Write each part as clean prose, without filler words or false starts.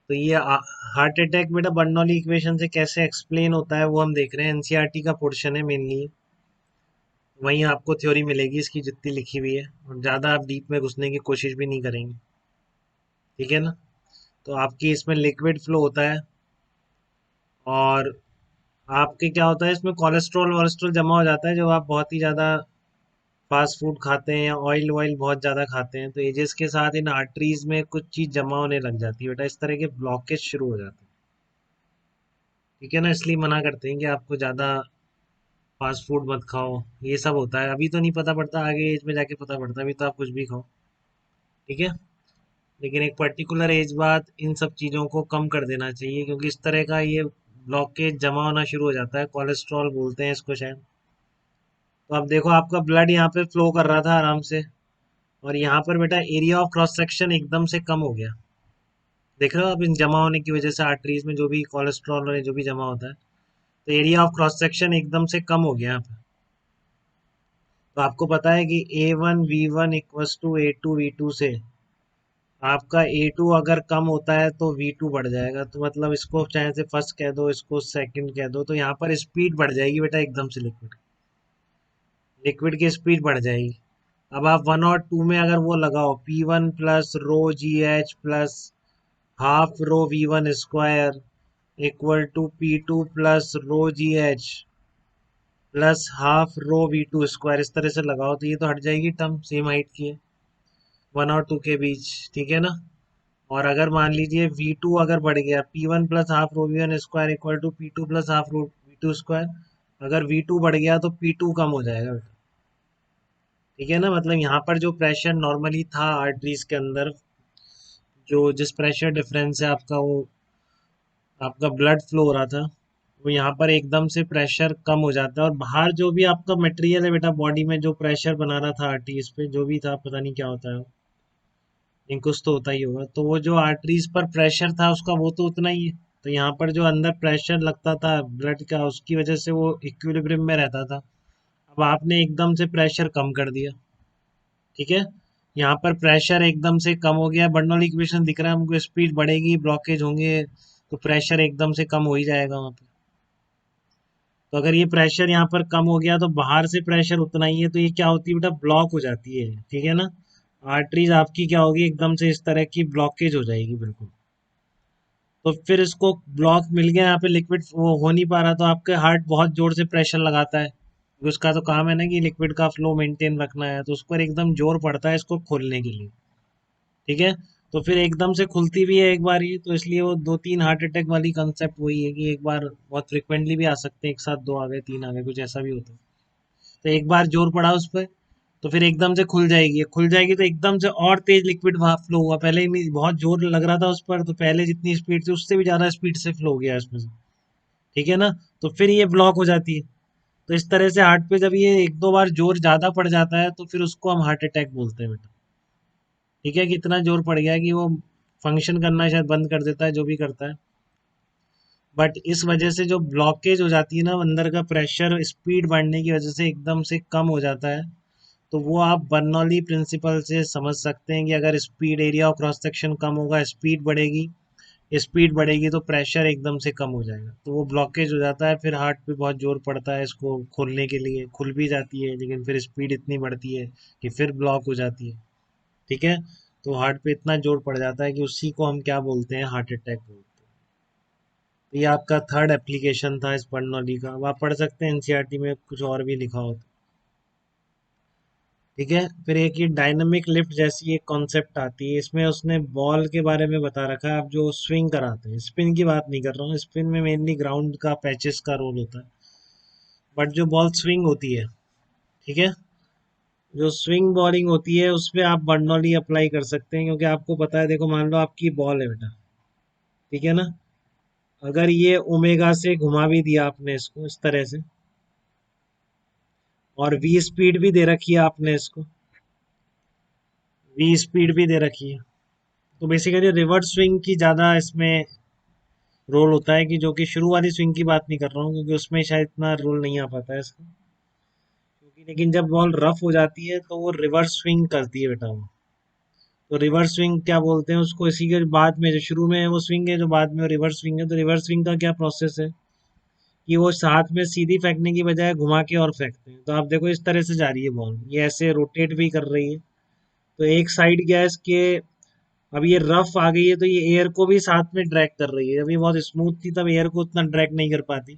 तो ये heart attack बेटा बर्नौली इक्वेशन से कैसे एक्सप्लेन होता है वो हम देख रहे हैं। एनसीईआरटी का पोर्शन है मेनली, वहीं आपको थ्योरी मिलेगी इसकी जितनी लिखी हुई है, और ज़्यादा आप डीप में घुसने की कोशिश भी नहीं करेंगे। ठीक है ना। तो आपकी इसमें लिक्विड फ्लो होता है, और आपके क्या होता है इसमें कोलेस्ट्रॉल वोलेस्ट्रॉल जमा हो जाता है जब आप बहुत ही ज़्यादा फास्ट फूड खाते हैं या ऑयल वॉयल बहुत ज़्यादा खाते हैं, तो एजेस के साथ इन आर्टरीज में कुछ चीज़ जमा होने लग जाती है बेटा, इस तरह के ब्लॉकेज शुरू हो जाते हैं। ठीक है ना, इसलिए मना करते हैं कि आपको ज़्यादा फास्ट फूड मत खाओ। ये सब होता है, अभी तो नहीं पता पड़ता, आगे एज में जाके पता पड़ता है, अभी तो आप कुछ भी खाओ। ठीक है। लेकिन एक पर्टिकुलर एज बाद इन सब चीज़ों को कम कर देना चाहिए, क्योंकि इस तरह का ये ब्लॉकेज जमा होना शुरू हो जाता है, कोलेस्ट्रॉल बोलते हैं इसको शायद। तो अब देखो आपका ब्लड यहाँ पे फ्लो कर रहा था आराम से, और यहाँ पर बेटा एरिया ऑफ क्रॉस सेक्शन एकदम से कम हो गया। देख रहे हो आप, इन जमा होने की वजह से आर्टरीज में जो भी कोलेस्ट्रॉल और जो भी जमा होता है, तो एरिया ऑफ क्रॉस सेक्शन एकदम से कम हो गया यहाँ पे। तो आपको पता है कि A1 V1 equals to A2 V2 से आपका A2 अगर कम होता है तो V2 बढ़ जाएगा। तो मतलब इसको चाहे से फर्स्ट कह दो, इसको सेकंड कह दो, तो यहाँ पर स्पीड बढ़ जाएगी बेटा एकदम से, लिक्विड लिक्विड की स्पीड बढ़ जाएगी। अब आप 1 और 2 में अगर वो लगाओ, P1 plus rho GH plus half rho V1 square equal to P2 plus rho GH plus half rho V2 square, इस तरह से लगाओ तो ये तो हट जाएगी, टर्म सेम हाइट की है 1 और 2 के बीच। ठीक है ना। और अगर मान लीजिए V2 अगर बढ़ गया, P1 plus half rho V1 square equal to P2 plus half rho V2 square, अगर V2 बढ़ गया तो P2 कम हो जाएगा। ठीक है ना। मतलब यहाँ पर जो प्रेशर नॉर्मली था आर्टरीज के अंदर, जो जिस प्रेशर डिफरेंस से आपका वो आपका ब्लड फ्लो हो रहा था, वो यहाँ पर एकदम से प्रेशर कम हो जाता है, और बाहर जो भी आपका मटेरियल है बेटा बॉडी में जो प्रेशर बना रहा था आर्टरीज पे, जो भी था पता नहीं क्या होता है, नहीं कुछ तो होता ही होगा, तो वो जो आर्टरीज पर प्रेशर था उसका वो तो उतना ही है। तो यहाँ पर जो अंदर प्रेशर लगता था ब्लड का, उसकी वजह से वो इक्विलिब्रियम में रहता था। अब आपने एकदम से प्रेशर कम कर दिया। ठीक है। यहाँ पर प्रेशर एकदम से कम हो गया, बर्नौली इक्वेशन दिख रहा है हमको, स्पीड बढ़ेगी, ब्लॉकेज होंगे, तो प्रेशर एकदम से कम हो ही जाएगा वहाँ पे। तो अगर ये प्रेशर यहाँ पर कम हो गया तो बाहर से प्रेशर उतना ही है, तो ये क्या होती है बेटा, ब्लॉक हो जाती है। ठीक है ना। आर्टरीज आपकी क्या होगी, एकदम से इस तरह की ब्लॉकेज हो जाएगी बिल्कुल। तो फिर इसको ब्लॉक मिल गया, यहाँ पे लिक्विड वो हो नहीं पा रहा, तो आपके हार्ट बहुत जोर से प्रेशर लगाता है, क्योंकि उसका तो काम है ना कि लिक्विड का फ्लो मेंटेन रखना है, तो उस पर एकदम जोर पड़ता है इसको खोलने के लिए। ठीक है। तो फिर एकदम से खुलती भी है एक बार ये, तो इसलिए वो 2-3 हार्ट अटैक वाली कंसेप्ट वही है कि एक बार बहुत फ्रिक्वेंटली भी आ सकते हैं, एक साथ 2 आ गए 3 आ गए, कुछ ऐसा भी होता है। तो एक बार जोर पड़ा उस पर, तो फिर एकदम से खुल जाएगी, खुल जाएगी तो एकदम से और तेज लिक्विड वहां फ्लो हुआ, पहले ही नहीं बहुत जोर लग रहा था उस पर, तो पहले जितनी स्पीड थी उससे भी ज्यादा स्पीड से फ्लो गया इसमें से। ठीक है ना। तो फिर ये ब्लॉक हो जाती है। तो इस तरह से हार्ट पे जब ये 1-2 बार जोर ज्यादा पड़ जाता है तो फिर उसको हम हार्ट अटैक बोलते हैं बेटा। ठीक है, कि इतना जोर पड़ गया कि वो फंक्शन करना शायद बंद कर देता है, जो भी करता है। बट इस वजह से जो ब्लॉकेज हो जाती है ना, अंदर का प्रेशर स्पीड बढ़ने की वजह से एकदम से कम हो जाता है। तो वो आप बर्नौली प्रिंसिपल से समझ सकते हैं कि अगर speed area of cross section कम होगा, स्पीड बढ़ेगी, स्पीड बढ़ेगी तो प्रेशर एकदम से कम हो जाएगा, तो वो ब्लॉकेज हो जाता है। फिर हार्ट पे बहुत जोर पड़ता है इसको खोलने के लिए, खुल भी जाती है, लेकिन फिर स्पीड इतनी बढ़ती है कि फिर ब्लॉक हो जाती है। ठीक है। तो हार्ट पे इतना जोर पड़ जाता है कि उसी को हम क्या बोलते हैं, हार्ट अटैक बोलते हैं। तो ये आपका थर्ड एप्लीकेशन था इस बर्नौली का। अब आप पढ़ सकते हैं एनसीईआरटी में कुछ और भी लिखा हो तो। ठीक है। फिर एक ही डायनामिक लिफ्ट जैसी एक कॉन्सेप्ट आती है, इसमें उसने बॉल के बारे में बता रखा है। आप जो स्विंग कराते हैं, स्पिन की बात नहीं कर रहा हूँ, स्पिन में मेनली ग्राउंड का पैचेस का रोल होता है, बट जो बॉल स्विंग होती है, ठीक है, जो स्विंग बॉलिंग होती है उसमें आप बर्नौली अप्लाई कर सकते हैं, क्योंकि आपको पता है, देखो मान लो आपकी बॉल है बेटा, ठीक है ना, अगर ये ओमेगा से घुमा भी दिया आपने इसको इस तरह से, और वी स्पीड भी दे रखी है आपने इसको, वी स्पीड भी दे रखी है, तो बेसिकली रिवर्स स्विंग की ज़्यादा इसमें रोल होता है, कि जो कि शुरू वाली स्विंग की बात नहीं कर रहा हूँ, क्योंकि उसमें शायद इतना रोल नहीं आ पाता है इसका, क्योंकि लेकिन जब बॉल रफ हो जाती है तो वो रिवर्स स्विंग करती है बेटा वो। तो रिवर्स स्विंग क्या बोलते हैं उसको, इसी के बाद में जो शुरू में है वो स्विंग है, जो बाद में रिवर्स स्विंग है। तो रिवर्स स्विंग का क्या प्रोसेस है कि वो साथ में सीधी फेंकने की बजाय घुमा के और फेंकते हैं। तो आप देखो इस तरह से जा रही है बॉल, ये ऐसे रोटेट भी कर रही है। तो एक साइड क्या है इसके, अब ये रफ आ गई है तो ये एयर को भी साथ में ड्रैग कर रही है। अभी बहुत स्मूथ थी तब एयर को उतना ड्रैग नहीं कर पाती,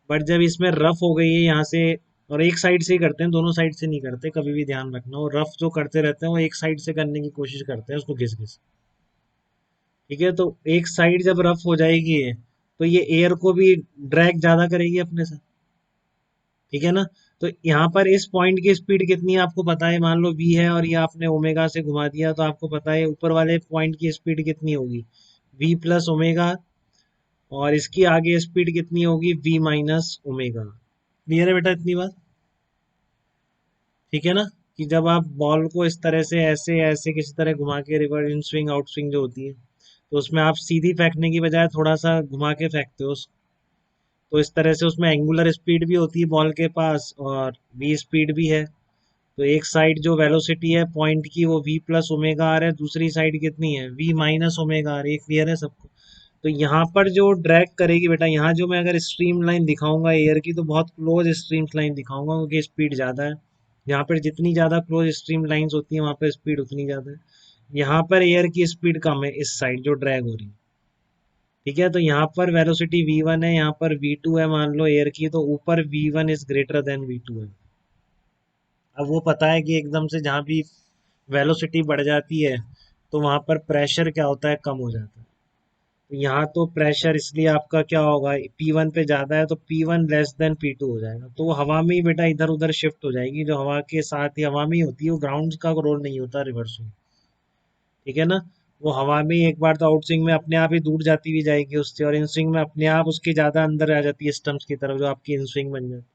बट जब इसमें रफ हो गई है यहाँ से, और एक साइड से ही करते हैं, दोनों साइड से नहीं करते, कभी भी ध्यान रखना। और रफ जो करते रहते हैं वो एक साइड से करने की कोशिश करते हैं उसको घिस घिस। ठीक है, तो एक साइड जब रफ हो जाएगी तो ये एयर को भी ड्रैग ज्यादा करेगी अपने साथ। ठीक है ना। तो यहाँ पर इस पॉइंट की स्पीड कितनी है आपको पता है, मान लो v है और ये आपने ओमेगा से घुमा दिया, तो आपको पता है ऊपर वाले पॉइंट की स्पीड कितनी होगी, v प्लस ओमेगा। और इसकी आगे स्पीड कितनी होगी, v माइनस ओमेगा। क्लियर है बेटा इतनी बात। ठीक है ना, कि जब आप बॉल को इस तरह से ऐसे ऐसे किसी तरह घुमा के, reverse in swing out swing जो होती है, तो उसमें आप सीधी फेंकने की बजाय थोड़ा सा घुमा के फेंकते हो तो इस तरह से उसमें एंगुलर स्पीड भी होती है बॉल के पास और v स्पीड भी है। तो एक साइड जो वेलोसिटी है पॉइंट की वो v प्लस ओमेगा आर है, दूसरी साइड कितनी है, v माइनस ओमेगा आर। ये क्लियर है सबको। तो यहाँ पर जो ड्रैग करेगी बेटा, यहाँ जो मैं अगर स्ट्रीम लाइन दिखाऊंगा एयर की तो बहुत क्लोज स्ट्रीम लाइन दिखाऊंगा क्योंकि स्पीड ज़्यादा है। यहाँ पर जितनी ज़्यादा क्लोज स्ट्रीम लाइंस होती है वहाँ पर स्पीड उतनी ज़्यादा है। यहाँ पर एयर की स्पीड कम है इस साइड जो ड्रैग हो रही है। ठीक है, तो यहाँ पर वेलोसिटी v1 है, यहाँ पर v2 है मान लो एयर की, तो ऊपर v1 is greater than v2 है। अब वो पता है कि एकदम से जहाँ भी वेलोसिटी बढ़ जाती है तो वहाँ पर प्रेशर क्या होता है, कम हो जाता है। तो यहाँ तो प्रेशर इसलिए आपका क्या होगा, P1 पे ज़्यादा है तो P1 लेस देन P2 हो जाएगा। तो वो हवा में ही बेटा इधर उधर शिफ्ट हो जाएगी, जो हवा के साथ ही हवा में ही होती है, वो ग्राउंड का रोल नहीं होता रिवर्स में। ठीक है ना। वो हवा में ही एक बार तो आउट स्विंग में अपने आप ही दूर जाती भी जाएगी उससे, और इन स्विंग में अपने आप उसके ज़्यादा अंदर आ जाती है स्टम्प्स की तरफ, जो आपकी इन स्विंग बन जाती है।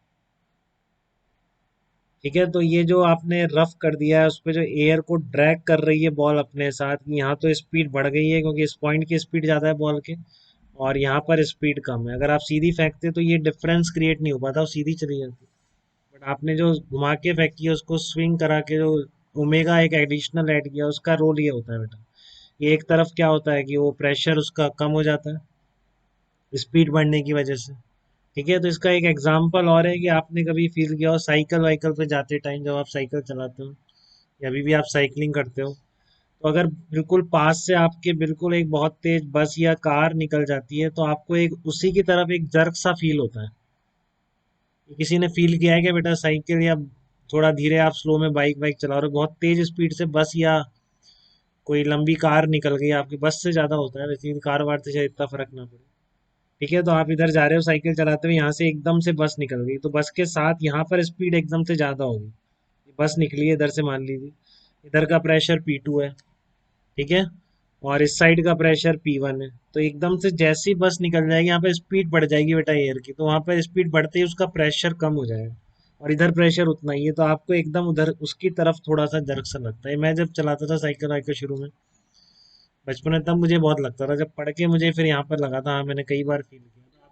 ठीक है, तो ये जो आपने रफ कर दिया है उस पे जो एयर को ड्रैग कर रही है बॉल अपने साथ, यहाँ तो स्पीड बढ़ गई है क्योंकि इस पॉइंट की स्पीड ज़्यादा है बॉल के, और यहाँ पर स्पीड कम है। अगर आप सीधी फेंकते तो ये डिफरेंस क्रिएट नहीं हो पाता, वो सीधी चली जाती। बट आपने जो घुमा के फेंकी है उसको स्विंग करा के, जो ओमेगा एक एडिशनल ऐड किया, उसका रोल ये होता है बेटा। ये एक तरफ क्या होता है कि वो प्रेशर उसका कम हो जाता है स्पीड बढ़ने की वजह से। ठीक है, तो इसका एक एग्जांपल और है कि आपने कभी फील किया हो साइकिल वाइकल पे जाते टाइम, जब आप साइकिल चलाते हो या अभी भी आप साइकिलिंग करते हो, तो अगर बिल्कुल पास से आपके बिल्कुल एक बहुत तेज बस या कार निकल जाती है तो आपको एक उसी की तरफ एक जर्क सा फील होता है। ये किसी ने फील किया है क्या बेटा, साइकिल या थोड़ा धीरे आप स्लो में बाइक वाइक चला रहे हो, बहुत तेज स्पीड से बस या कोई लंबी कार निकल गई आपकी, बस से ज्यादा होता है वैसे, कार वार से शायद इतना फर्क ना पड़े। ठीक है, तो आप इधर जा रहे हो साइकिल चलाते हुए, यहाँ से एकदम से बस निकल गई तो बस के साथ यहाँ पर स्पीड एकदम से ज्यादा होगी। बस निकली है इधर से मान लीजिए, इधर का प्रेशर P2 है। ठीक है, और इस साइड का प्रेशर P1 है, तो एकदम से जैसी बस निकल जाएगी यहाँ पे स्पीड बढ़ जाएगी बेटा एयर की, तो वहाँ पर स्पीड बढ़ते ही उसका प्रेशर कम हो जाएगा, और इधर प्रेशर उतना ही है, तो आपको एकदम उधर उसकी तरफ थोड़ा सा जर्क सा लगता है। मैं जब चलाता था साइकिल वाइकिल शुरू में बचपन में, तब मुझे बहुत लगता था, जब पढ़ के मुझे फिर यहाँ पर लगा था, हाँ मैंने कई बार फील किया।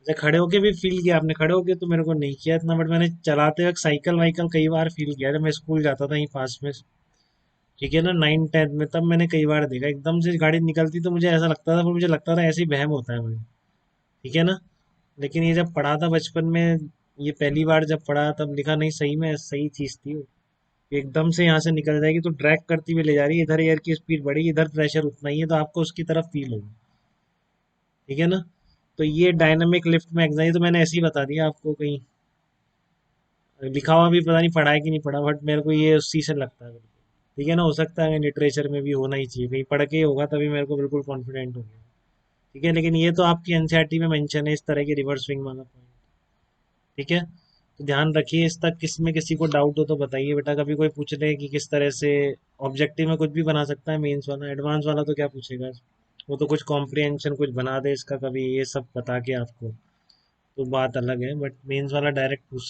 अच्छा, खड़े होके भी फील किया आपने, खड़े होके तो मेरे को नहीं किया इतना, बट मैंने चलाते वक्त साइकिल वाइकल कई बार फील किया जब मैं स्कूल जाता था यहीं पास में। ठीक है ना, 9 10 में, तब मैंने कई बार देखा एकदम से गाड़ी निकलती तो मुझे ऐसा लगता था, पर मुझे लगता था ऐसे ही वहम होता है मुझे। ठीक है ना। लेकिन ये जब पढ़ा था बचपन में, ये पहली बार जब पढ़ा तब लिखा नहीं, सही में सही चीज थी वो। एकदम से यहाँ से निकल जाएगी तो ड्रैग करती हुई ले जा रही है, इधर एयर की स्पीड बढ़ी, इधर प्रेशर उतना ही है, तो आपको उसकी तरफ फील होगा। ठीक है ना। तो ये डायनामिक लिफ्ट में एग्जाम, तो मैंने ऐसे ही बता दिया आपको, कहीं लिखा हुआ भी पता नहीं पढ़ा है कि नहीं पढ़ा, बट मेरे को ये उसी से लगता है बिल्कुल। ठीक है ना, हो सकता है लिटरेचर में भी होना ही चाहिए, कहीं पढ़ के होगा तभी मेरे को बिल्कुल कॉन्फिडेंट हो गया। ठीक है, लेकिन ये तो आपकी एनसीईआरटी में मेंशन है इस तरह की रिवर्स स्विंग वाला पॉइंट। ठीक है, तो ध्यान रखिए इस तक, किसी में किसी को डाउट हो तो बताइए बेटा, कभी कोई पूछ ले कि किस तरह से ऑब्जेक्टिव में कुछ भी बना सकता है मेंस वाला, एडवांस वाला तो क्या पूछेगा, वो तो कुछ कॉम्प्रिहेंशन कुछ बना दे इसका कभी, ये सब बता के आपको, तो बात अलग है, बट मेंस वाला डायरेक्ट पूछ